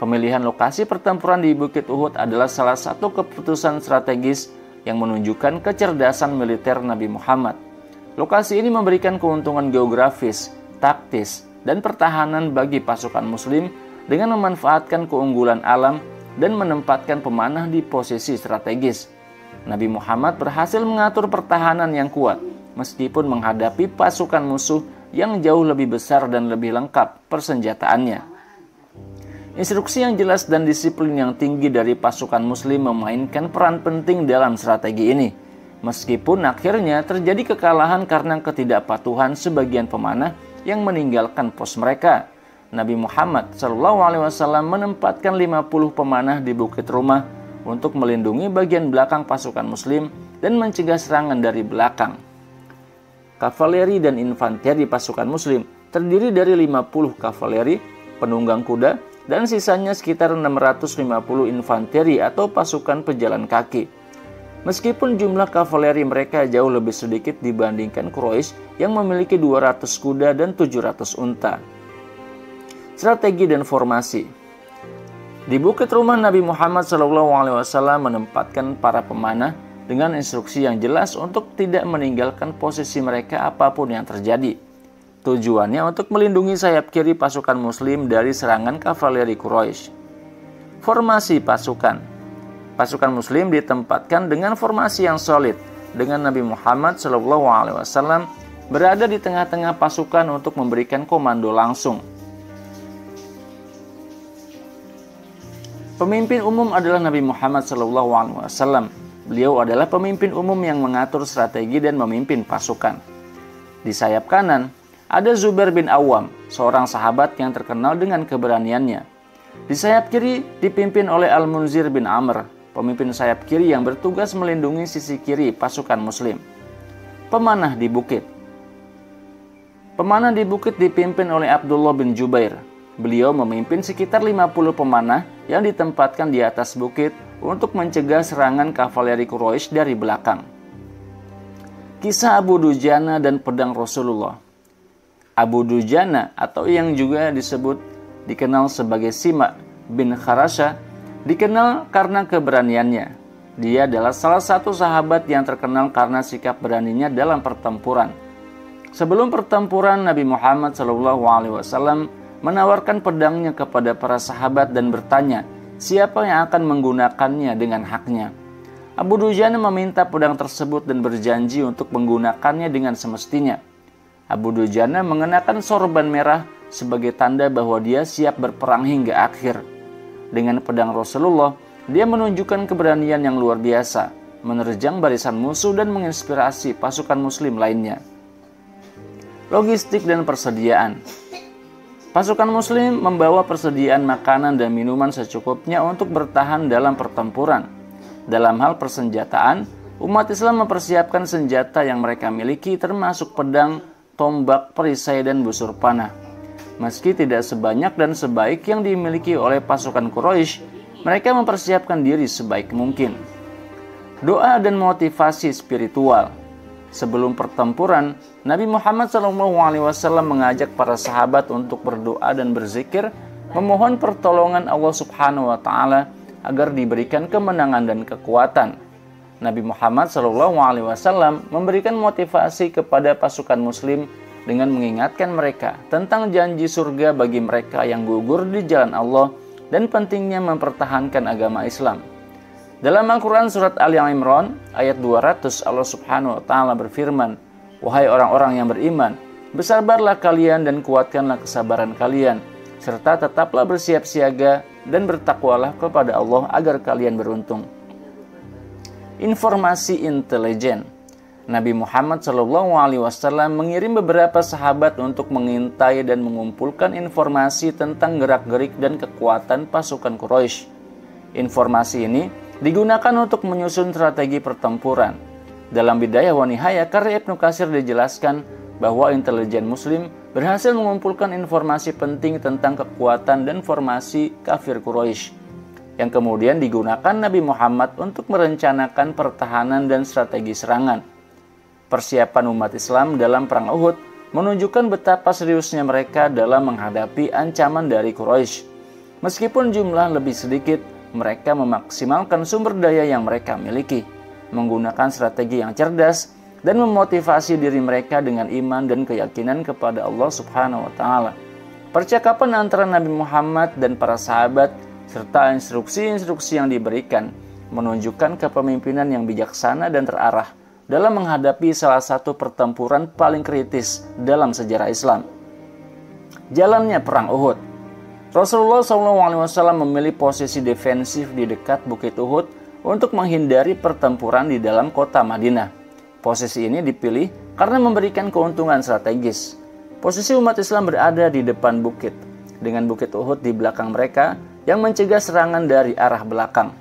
Pemilihan lokasi pertempuran di Bukit Uhud adalah salah satu keputusan strategis yang menunjukkan kecerdasan militer Nabi Muhammad. Lokasi ini memberikan keuntungan geografis, taktis, dan pertahanan bagi pasukan Muslim dengan memanfaatkan keunggulan alam dan menempatkan pemanah di posisi strategis. Nabi Muhammad berhasil mengatur pertahanan yang kuat meskipun menghadapi pasukan musuh yang jauh lebih besar dan lebih lengkap persenjataannya. Instruksi yang jelas dan disiplin yang tinggi dari pasukan Muslim memainkan peran penting dalam strategi ini. Meskipun akhirnya terjadi kekalahan karena ketidakpatuhan sebagian pemanah yang meninggalkan pos mereka. Nabi Muhammad SAW menempatkan 50 pemanah di Bukit Rumah untuk melindungi bagian belakang pasukan Muslim dan mencegah serangan dari belakang. Kavaleri dan infanteri pasukan Muslim terdiri dari 50 kavaleri, penunggang kuda, dan sisanya sekitar 650 infanteri atau pasukan pejalan kaki. Meskipun jumlah kavaleri mereka jauh lebih sedikit dibandingkan Quraisy yang memiliki 200 kuda dan 700 unta. Strategi dan formasi. Di Bukit Rumah, Nabi Muhammad SAW menempatkan para pemanah dengan instruksi yang jelas untuk tidak meninggalkan posisi mereka apapun yang terjadi. Tujuannya untuk melindungi sayap kiri pasukan Muslim dari serangan kavaleri Quraisy. Formasi pasukan. Pasukan Muslim ditempatkan dengan formasi yang solid, dengan Nabi Muhammad SAW berada di tengah-tengah pasukan untuk memberikan komando langsung. Pemimpin umum adalah Nabi Muhammad SAW. Beliau adalah pemimpin umum yang mengatur strategi dan memimpin pasukan. Di sayap kanan, ada Zubair bin Awam, seorang sahabat yang terkenal dengan keberaniannya. Di sayap kiri dipimpin oleh Al-Munzir bin Amr, pemimpin sayap kiri yang bertugas melindungi sisi kiri pasukan Muslim. Pemanah di bukit. Pemanah di bukit dipimpin oleh Abdullah bin Jubair. Beliau memimpin sekitar 50 pemanah yang ditempatkan di atas bukit untuk mencegah serangan kavaleri Quraisy dari belakang. Kisah Abu Dujana dan pedang Rasulullah. Abu Dujana atau yang juga dikenal sebagai Sima bin Kharasha dikenal karena keberaniannya. Dia adalah salah satu sahabat yang terkenal karena sikap beraninya dalam pertempuran. Sebelum pertempuran, Nabi Muhammad SAW menawarkan pedangnya kepada para sahabat dan bertanya siapa yang akan menggunakannya dengan haknya. Abu Dujana meminta pedang tersebut dan berjanji untuk menggunakannya dengan semestinya. Abu Dujana mengenakan sorban merah sebagai tanda bahwa dia siap berperang hingga akhir. Dengan pedang Rasulullah, dia menunjukkan keberanian yang luar biasa, menerjang barisan musuh dan menginspirasi pasukan Muslim lainnya. Logistik dan persediaan. Pasukan Muslim membawa persediaan makanan dan minuman secukupnya untuk bertahan dalam pertempuran. Dalam hal persenjataan, umat Islam mempersiapkan senjata yang mereka miliki termasuk pedang, tombak, perisai, dan busur panah. Meski tidak sebanyak dan sebaik yang dimiliki oleh pasukan Quraisy, mereka mempersiapkan diri sebaik mungkin. Doa dan motivasi spiritual. Sebelum pertempuran, Nabi Muhammad SAW mengajak para sahabat untuk berdoa dan berzikir, memohon pertolongan Allah Subhanahu wa Ta'ala agar diberikan kemenangan dan kekuatan. Nabi Muhammad SAW memberikan motivasi kepada pasukan Muslim dengan mengingatkan mereka tentang janji surga bagi mereka yang gugur di jalan Allah dan pentingnya mempertahankan agama Islam. Dalam Al-Quran surat Ali Imran ayat 200, Allah Subhanahu wa Ta'ala berfirman, "Wahai orang-orang yang beriman, bersabarlah kalian dan kuatkanlah kesabaran kalian, serta tetaplah bersiap siaga dan bertakwalah kepada Allah agar kalian beruntung." Informasi intelijen. Nabi Muhammad SAW mengirim beberapa sahabat untuk mengintai dan mengumpulkan informasi tentang gerak-gerik dan kekuatan pasukan Quraisy. Informasi ini digunakan untuk menyusun strategi pertempuran. Dalam Bidayah wa Nihayah karya Ibnu Katsir dijelaskan bahwa intelijen Muslim berhasil mengumpulkan informasi penting tentang kekuatan dan formasi kafir Quraisy, yang kemudian digunakan Nabi Muhammad untuk merencanakan pertahanan dan strategi serangan. Persiapan umat Islam dalam Perang Uhud menunjukkan betapa seriusnya mereka dalam menghadapi ancaman dari Quraisy. Meskipun jumlah lebih sedikit, mereka memaksimalkan sumber daya yang mereka miliki, menggunakan strategi yang cerdas, dan memotivasi diri mereka dengan iman dan keyakinan kepada Allah Subhanahu wa Ta'ala. Percakapan antara Nabi Muhammad dan para sahabat serta instruksi-instruksi yang diberikan menunjukkan kepemimpinan yang bijaksana dan terarah dalam menghadapi salah satu pertempuran paling kritis dalam sejarah Islam. Jalannya Perang Uhud. Rasulullah SAW memilih posisi defensif di dekat Bukit Uhud untuk menghindari pertempuran di dalam kota Madinah. Posisi ini dipilih karena memberikan keuntungan strategis. Posisi umat Islam berada di depan bukit, dengan Bukit Uhud di belakang mereka yang mencegah serangan dari arah belakang.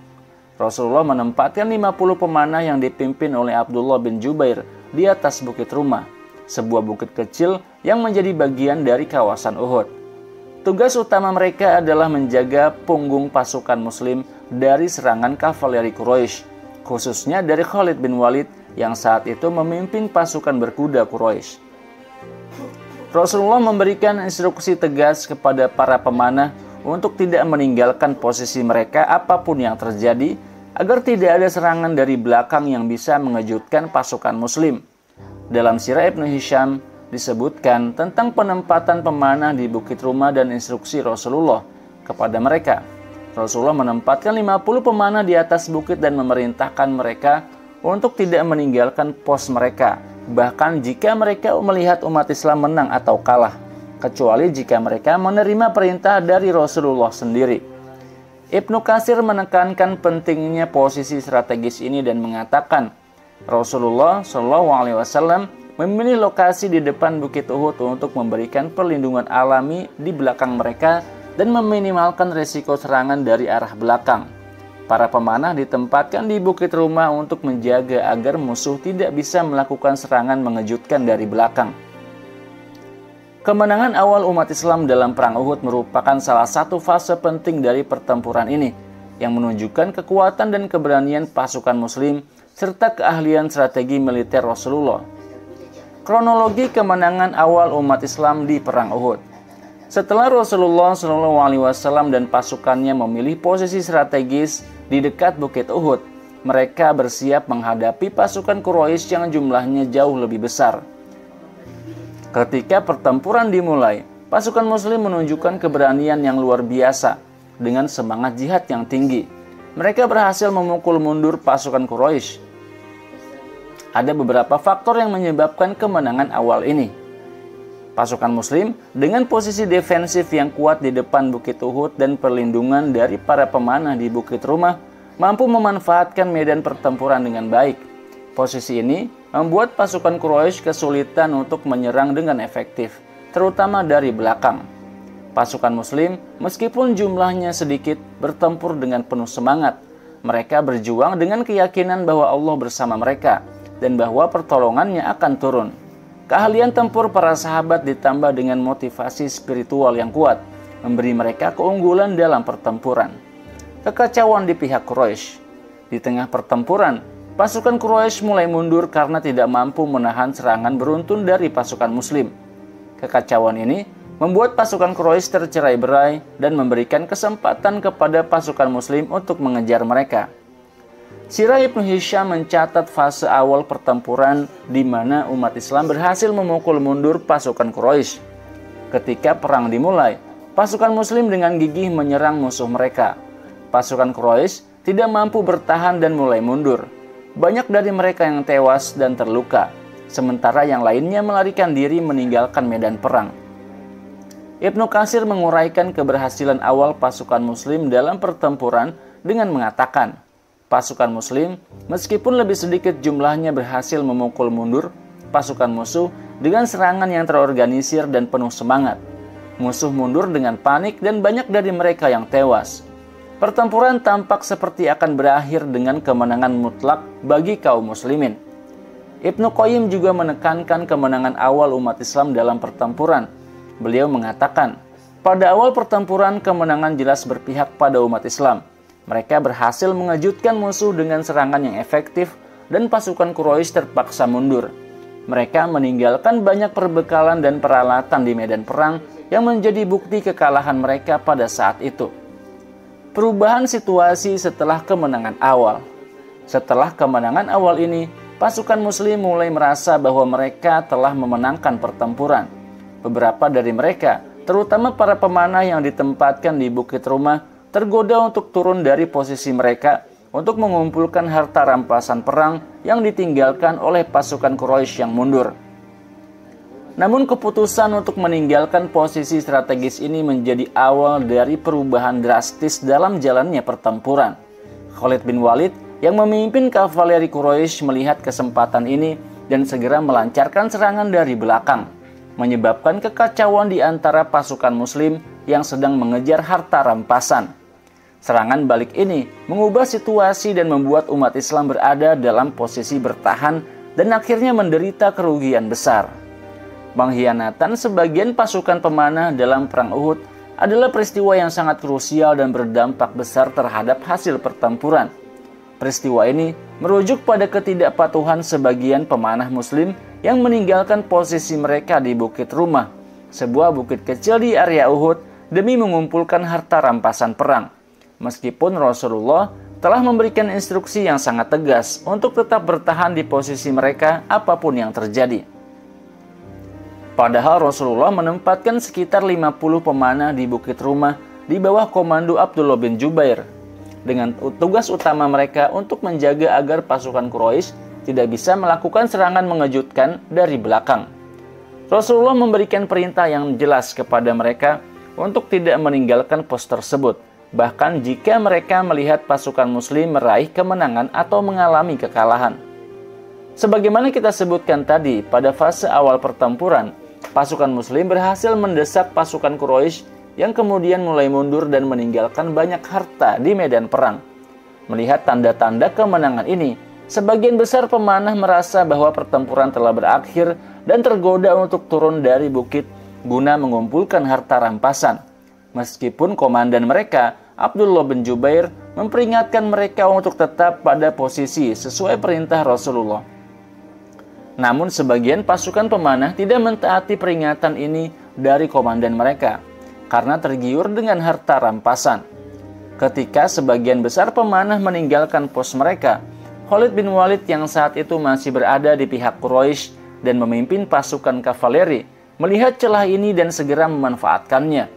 Rasulullah menempatkan 50 pemanah yang dipimpin oleh Abdullah bin Jubair di atas Bukit Rumah, sebuah bukit kecil yang menjadi bagian dari kawasan Uhud. Tugas utama mereka adalah menjaga punggung pasukan muslim dari serangan kavaleri Quraisy, khususnya dari Khalid bin Walid yang saat itu memimpin pasukan berkuda Quraisy. Rasulullah memberikan instruksi tegas kepada para pemanah untuk tidak meninggalkan posisi mereka apapun yang terjadi, agar tidak ada serangan dari belakang yang bisa mengejutkan pasukan muslim. Dalam Sirah Ibnu Hisham disebutkan tentang penempatan pemanah di Bukit Rumah dan instruksi Rasulullah kepada mereka. Rasulullah menempatkan 50 pemanah di atas bukit dan memerintahkan mereka untuk tidak meninggalkan pos mereka, bahkan jika mereka melihat umat Islam menang atau kalah, kecuali jika mereka menerima perintah dari Rasulullah sendiri. Ibnu Katsir menekankan pentingnya posisi strategis ini dan mengatakan, Rasulullah SAW memilih lokasi di depan Bukit Uhud untuk memberikan perlindungan alami di belakang mereka dan meminimalkan risiko serangan dari arah belakang. Para pemanah ditempatkan di Bukit Rumah untuk menjaga agar musuh tidak bisa melakukan serangan mengejutkan dari belakang. Kemenangan awal umat Islam dalam Perang Uhud merupakan salah satu fase penting dari pertempuran ini, yang menunjukkan kekuatan dan keberanian pasukan muslim serta keahlian strategi militer Rasulullah. Kronologi kemenangan awal umat Islam di Perang Uhud. Setelah Rasulullah SAW dan pasukannya memilih posisi strategis di dekat Bukit Uhud, mereka bersiap menghadapi pasukan Quraisy yang jumlahnya jauh lebih besar. Ketika pertempuran dimulai, pasukan muslim menunjukkan keberanian yang luar biasa dengan semangat jihad yang tinggi. Mereka berhasil memukul mundur pasukan Quraisy. Ada beberapa faktor yang menyebabkan kemenangan awal ini. Pasukan muslim dengan posisi defensif yang kuat di depan Bukit Uhud dan perlindungan dari para pemanah di Bukit Rumah mampu memanfaatkan medan pertempuran dengan baik. Posisi ini membuat pasukan Quraisy kesulitan untuk menyerang dengan efektif, terutama dari belakang. Pasukan muslim meskipun jumlahnya sedikit bertempur dengan penuh semangat. Mereka berjuang dengan keyakinan bahwa Allah bersama mereka dan bahwa pertolongannya akan turun. Keahlian tempur para sahabat ditambah dengan motivasi spiritual yang kuat, memberi mereka keunggulan dalam pertempuran. Kekacauan di pihak Quraisy. Di tengah pertempuran, pasukan Quraisy mulai mundur karena tidak mampu menahan serangan beruntun dari pasukan muslim. Kekacauan ini membuat pasukan Quraisy tercerai-berai dan memberikan kesempatan kepada pasukan muslim untuk mengejar mereka. Sirah Ibnu Hisham mencatat fase awal pertempuran di mana umat Islam berhasil memukul mundur pasukan Quraisy. Ketika perang dimulai, pasukan muslim dengan gigih menyerang musuh mereka. Pasukan Quraisy tidak mampu bertahan dan mulai mundur. Banyak dari mereka yang tewas dan terluka, sementara yang lainnya melarikan diri meninggalkan medan perang. Ibnu Katsir menguraikan keberhasilan awal pasukan muslim dalam pertempuran dengan mengatakan, pasukan muslim, meskipun lebih sedikit jumlahnya berhasil memukul mundur pasukan musuh dengan serangan yang terorganisir dan penuh semangat. Musuh mundur dengan panik dan banyak dari mereka yang tewas. Pertempuran tampak seperti akan berakhir dengan kemenangan mutlak bagi kaum muslimin. Ibnu Qayyim juga menekankan kemenangan awal umat Islam dalam pertempuran. Beliau mengatakan, pada awal pertempuran kemenangan jelas berpihak pada umat Islam. Mereka berhasil mengejutkan musuh dengan serangan yang efektif dan pasukan Quraisy terpaksa mundur. Mereka meninggalkan banyak perbekalan dan peralatan di medan perang yang menjadi bukti kekalahan mereka pada saat itu. perubahan situasi setelah kemenangan awal. Setelah kemenangan awal ini, pasukan Muslim mulai merasa bahwa mereka telah memenangkan pertempuran. Beberapa dari mereka, terutama para pemanah yang ditempatkan di Bukit Rumah, tergoda untuk turun dari posisi mereka untuk mengumpulkan harta rampasan perang yang ditinggalkan oleh pasukan Quraisy yang mundur. Namun keputusan untuk meninggalkan posisi strategis ini menjadi awal dari perubahan drastis dalam jalannya pertempuran. Khalid bin Walid yang memimpin kavaleri Quraisy melihat kesempatan ini dan segera melancarkan serangan dari belakang, menyebabkan kekacauan di antara pasukan Muslim yang sedang mengejar harta rampasan. Serangan balik ini mengubah situasi dan membuat umat Islam berada dalam posisi bertahan dan akhirnya menderita kerugian besar. Pengkhianatan sebagian pasukan pemanah dalam Perang Uhud adalah peristiwa yang sangat krusial dan berdampak besar terhadap hasil pertempuran. Peristiwa ini merujuk pada ketidakpatuhan sebagian pemanah Muslim yang meninggalkan posisi mereka di Bukit Rumah, sebuah bukit kecil di area Uhud, demi mengumpulkan harta rampasan perang. Meskipun Rasulullah telah memberikan instruksi yang sangat tegas untuk tetap bertahan di posisi mereka apapun yang terjadi. Padahal Rasulullah menempatkan sekitar 50 pemanah di Bukit Rumah di bawah komando Abdullah bin Jubair, dengan tugas utama mereka untuk menjaga agar pasukan Quraisy tidak bisa melakukan serangan mengejutkan dari belakang. Rasulullah memberikan perintah yang jelas kepada mereka untuk tidak meninggalkan pos tersebut, bahkan jika mereka melihat pasukan Muslim meraih kemenangan atau mengalami kekalahan. Sebagaimana kita sebutkan tadi, pada fase awal pertempuran, pasukan Muslim berhasil mendesak pasukan Quraisy yang kemudian mulai mundur dan meninggalkan banyak harta di medan perang. Melihat tanda-tanda kemenangan ini, sebagian besar pemanah merasa bahwa pertempuran telah berakhir dan tergoda untuk turun dari bukit guna mengumpulkan harta rampasan. Meskipun komandan mereka, Abdullah bin Jubair, memperingatkan mereka untuk tetap pada posisi sesuai perintah Rasulullah. Namun sebagian pasukan pemanah tidak mentaati peringatan ini dari komandan mereka karena tergiur dengan harta rampasan. Ketika sebagian besar pemanah meninggalkan pos mereka, Khalid bin Walid yang saat itu masih berada di pihak Quraisy dan memimpin pasukan kavaleri melihat celah ini dan segera memanfaatkannya.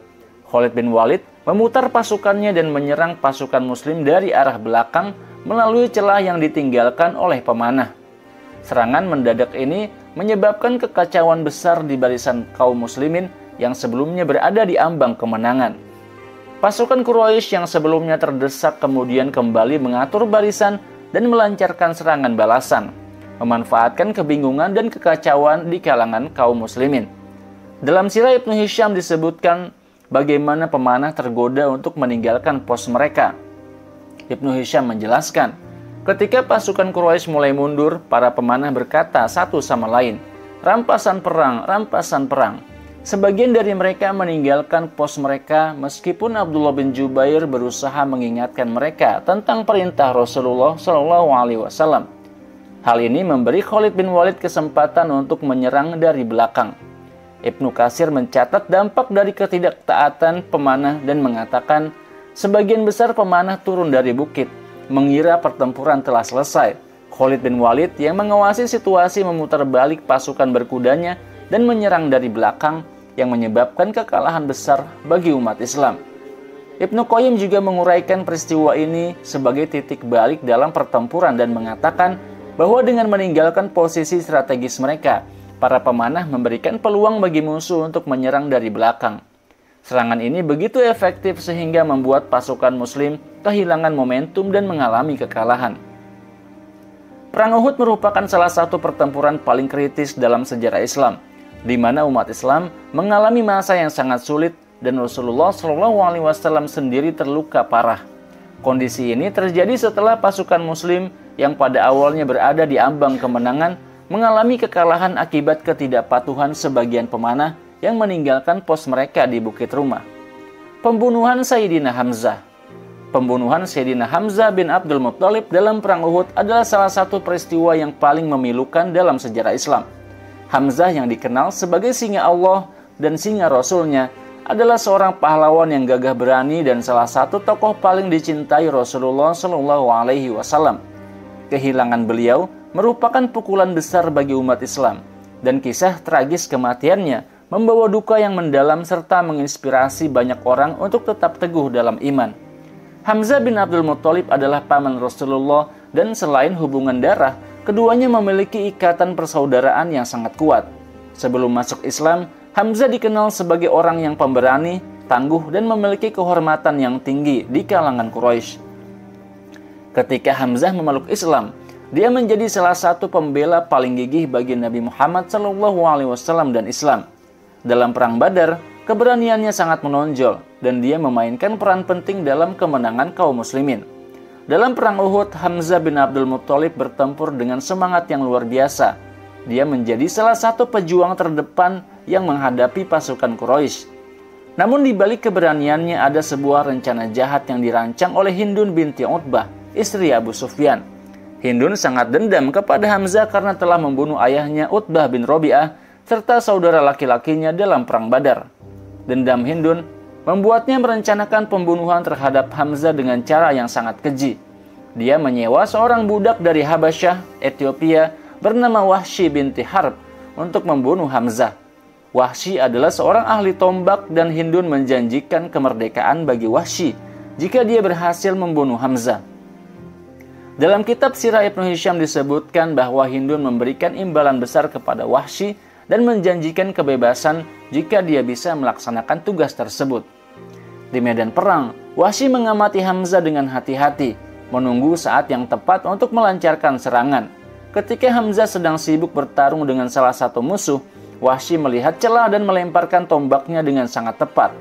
Khalid bin Walid memutar pasukannya dan menyerang pasukan Muslim dari arah belakang melalui celah yang ditinggalkan oleh pemanah. Serangan mendadak ini menyebabkan kekacauan besar di barisan kaum muslimin yang sebelumnya berada di ambang kemenangan. Pasukan Quraisy yang sebelumnya terdesak kemudian kembali mengatur barisan dan melancarkan serangan balasan, memanfaatkan kebingungan dan kekacauan di kalangan kaum muslimin. Dalam sirah Ibnu Hisham disebutkan bagaimana pemanah tergoda untuk meninggalkan pos mereka. Ibnu Hisham menjelaskan, ketika pasukan Quraisy mulai mundur, para pemanah berkata satu sama lain, "Rampasan perang, rampasan perang." Sebagian dari mereka meninggalkan pos mereka meskipun Abdullah bin Jubair berusaha mengingatkan mereka tentang perintah Rasulullah SAW. Hal ini memberi Khalid bin Walid kesempatan untuk menyerang dari belakang. Ibnu Katsir mencatat dampak dari ketidaktaatan pemanah dan mengatakan, sebagian besar pemanah turun dari bukit, mengira pertempuran telah selesai. Khalid bin Walid yang mengawasi situasi memutar balik pasukan berkudanya dan menyerang dari belakang, yang menyebabkan kekalahan besar bagi umat Islam. Ibnu Qayyim juga menguraikan peristiwa ini sebagai titik balik dalam pertempuran dan mengatakan bahwa dengan meninggalkan posisi strategis mereka, para pemanah memberikan peluang bagi musuh untuk menyerang dari belakang. Serangan ini begitu efektif sehingga membuat pasukan Muslim kehilangan momentum dan mengalami kekalahan. Perang Uhud merupakan salah satu pertempuran paling kritis dalam sejarah Islam, di mana umat Islam mengalami masa yang sangat sulit dan Rasulullah SAW sendiri terluka parah. Kondisi ini terjadi setelah pasukan Muslim yang pada awalnya berada di ambang kemenangan mengalami kekalahan akibat ketidakpatuhan sebagian pemanah yang meninggalkan pos mereka di Bukit Rumah. Pembunuhan Sayyidina Hamzah. Pembunuhan Sayyidina Hamzah bin Abdul Muttalib dalam Perang Uhud adalah salah satu peristiwa yang paling memilukan dalam sejarah Islam. Hamzah yang dikenal sebagai singa Allah dan singa Rasulnya adalah seorang pahlawan yang gagah berani dan salah satu tokoh paling dicintai Rasulullah Shallallahu Alaihi Wasallam. Kehilangan beliau merupakan pukulan besar bagi umat Islam, dan kisah tragis kematiannya membawa duka yang mendalam serta menginspirasi banyak orang untuk tetap teguh dalam iman. Hamzah bin Abdul Muthalib adalah paman Rasulullah, dan selain hubungan darah, keduanya memiliki ikatan persaudaraan yang sangat kuat. Sebelum masuk Islam, Hamzah dikenal sebagai orang yang pemberani, tangguh, dan memiliki kehormatan yang tinggi di kalangan Quraisy. Ketika Hamzah memeluk Islam, dia menjadi salah satu pembela paling gigih bagi Nabi Muhammad SAW dan Islam. Dalam Perang Badar, keberaniannya sangat menonjol, dan dia memainkan peran penting dalam kemenangan kaum muslimin. Dalam Perang Uhud, Hamzah bin Abdul Muthalib bertempur dengan semangat yang luar biasa. Dia menjadi salah satu pejuang terdepan yang menghadapi pasukan Quraisy. Namun di balik keberaniannya ada sebuah rencana jahat yang dirancang oleh Hindun binti Utbah, istri Abu Sufyan. Hindun sangat dendam kepada Hamzah karena telah membunuh ayahnya Utbah bin Rabi'ah serta saudara laki-lakinya dalam Perang Badar. Dendam Hindun membuatnya merencanakan pembunuhan terhadap Hamzah dengan cara yang sangat keji. Dia menyewa seorang budak dari Habasyah, Ethiopia, bernama Wahsy binti Harb untuk membunuh Hamzah. Wahsy adalah seorang ahli tombak dan Hindun menjanjikan kemerdekaan bagi Wahsy jika dia berhasil membunuh Hamzah. Dalam kitab Sirah Ibnu Hisham disebutkan bahwa Hindun memberikan imbalan besar kepada Wahsy dan menjanjikan kebebasan jika dia bisa melaksanakan tugas tersebut. Di medan perang, Wahsy mengamati Hamzah dengan hati-hati, menunggu saat yang tepat untuk melancarkan serangan. Ketika Hamzah sedang sibuk bertarung dengan salah satu musuh, Wahsy melihat celah dan melemparkan tombaknya dengan sangat tepat.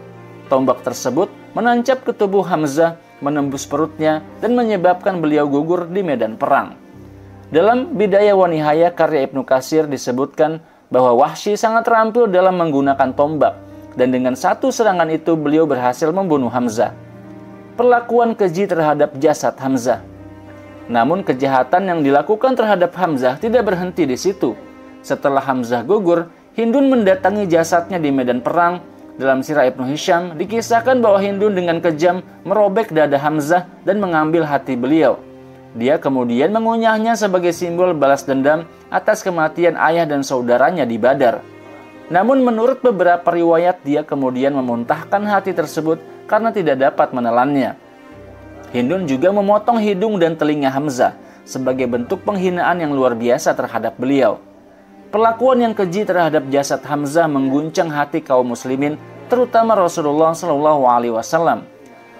Tombak tersebut menancap ke tubuh Hamzah, menembus perutnya, dan menyebabkan beliau gugur di medan perang. Dalam Bidayah wa Nihayah karya Ibnu Katsir disebutkan bahwa Wahsy sangat terampil dalam menggunakan tombak, dan dengan satu serangan itu beliau berhasil membunuh Hamzah. Perlakuan keji terhadap jasad Hamzah. Namun kejahatan yang dilakukan terhadap Hamzah tidak berhenti di situ. Setelah Hamzah gugur, Hindun mendatangi jasadnya di medan perang. Dalam Sirah Ibnu Hisham dikisahkan bahwa Hindun dengan kejam merobek dada Hamzah dan mengambil hati beliau. Dia kemudian mengunyahnya sebagai simbol balas dendam atas kematian ayah dan saudaranya di Badar. Namun menurut beberapa riwayat dia kemudian memuntahkan hati tersebut karena tidak dapat menelannya. Hindun juga memotong hidung dan telinga Hamzah sebagai bentuk penghinaan yang luar biasa terhadap beliau. Perlakuan yang keji terhadap jasad Hamzah mengguncang hati kaum muslimin, terutama Rasulullah SAW.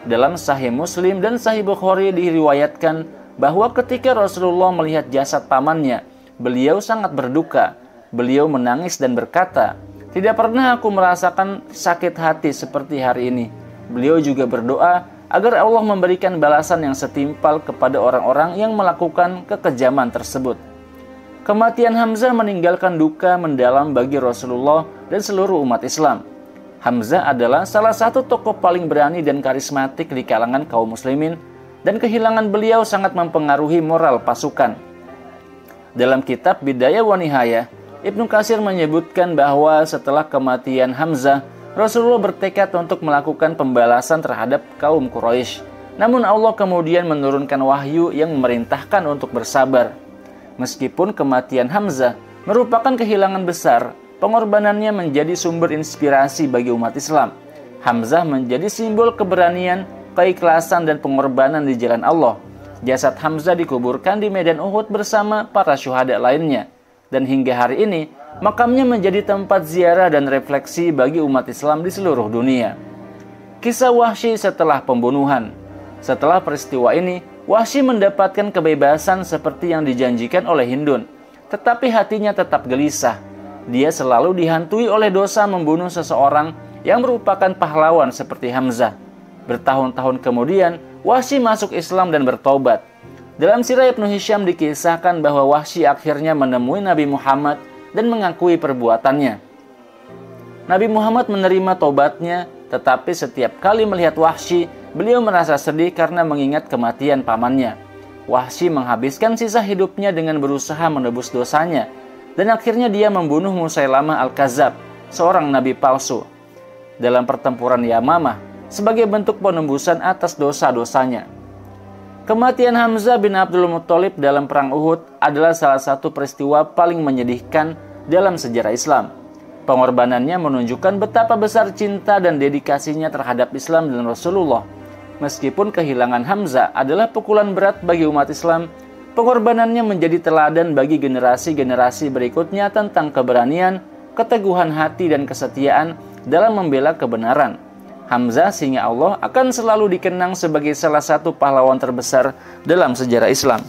Dalam Sahih Muslim dan Sahih Bukhari diriwayatkan bahwa ketika Rasulullah melihat jasad pamannya, beliau sangat berduka. Beliau menangis dan berkata, "Tidak pernah aku merasakan sakit hati seperti hari ini." Beliau juga berdoa agar Allah memberikan balasan yang setimpal kepada orang-orang yang melakukan kekejaman tersebut. Kematian Hamzah meninggalkan duka mendalam bagi Rasulullah dan seluruh umat Islam. Hamzah adalah salah satu tokoh paling berani dan karismatik di kalangan kaum muslimin, dan kehilangan beliau sangat mempengaruhi moral pasukan. Dalam kitab Bidayah wa Nihayah, Ibnu Katsir menyebutkan bahwa setelah kematian Hamzah, Rasulullah bertekad untuk melakukan pembalasan terhadap kaum Quraisy. Namun Allah kemudian menurunkan wahyu yang memerintahkan untuk bersabar. Meskipun kematian Hamzah merupakan kehilangan besar, pengorbanannya menjadi sumber inspirasi bagi umat Islam. Hamzah menjadi simbol keberanian, keikhlasan, dan pengorbanan di jalan Allah. Jasad Hamzah dikuburkan di medan Uhud bersama para syuhada lainnya. Dan hingga hari ini, makamnya menjadi tempat ziarah dan refleksi bagi umat Islam di seluruh dunia. Kisah Wahsy setelah pembunuhan. Setelah peristiwa ini, Wahsy mendapatkan kebebasan seperti yang dijanjikan oleh Hindun. Tetapi hatinya tetap gelisah. Dia selalu dihantui oleh dosa membunuh seseorang yang merupakan pahlawan seperti Hamzah. Bertahun-tahun kemudian, Wahsy masuk Islam dan bertobat. Dalam Sirah Ibnu Hisham dikisahkan bahwa Wahsy akhirnya menemui Nabi Muhammad dan mengakui perbuatannya. Nabi Muhammad menerima tobatnya, tetapi setiap kali melihat Wahsy, beliau merasa sedih karena mengingat kematian pamannya. Wahsy menghabiskan sisa hidupnya dengan berusaha menebus dosanya, dan akhirnya dia membunuh Musailamah Al-Kadzab, seorang nabi palsu. dalam pertempuran Yamamah sebagai bentuk penembusan atas dosa-dosanya. Kematian Hamzah bin Abdul Muthalib dalam perang Uhud adalah salah satu peristiwa paling menyedihkan dalam sejarah Islam. Pengorbanannya menunjukkan betapa besar cinta dan dedikasinya terhadap Islam dan Rasulullah. Meskipun kehilangan Hamzah adalah pukulan berat bagi umat Islam, pengorbanannya menjadi teladan bagi generasi-generasi berikutnya tentang keberanian, keteguhan hati, dan kesetiaan dalam membela kebenaran. Hamzah singa Allah akan selalu dikenang sebagai salah satu pahlawan terbesar dalam sejarah Islam.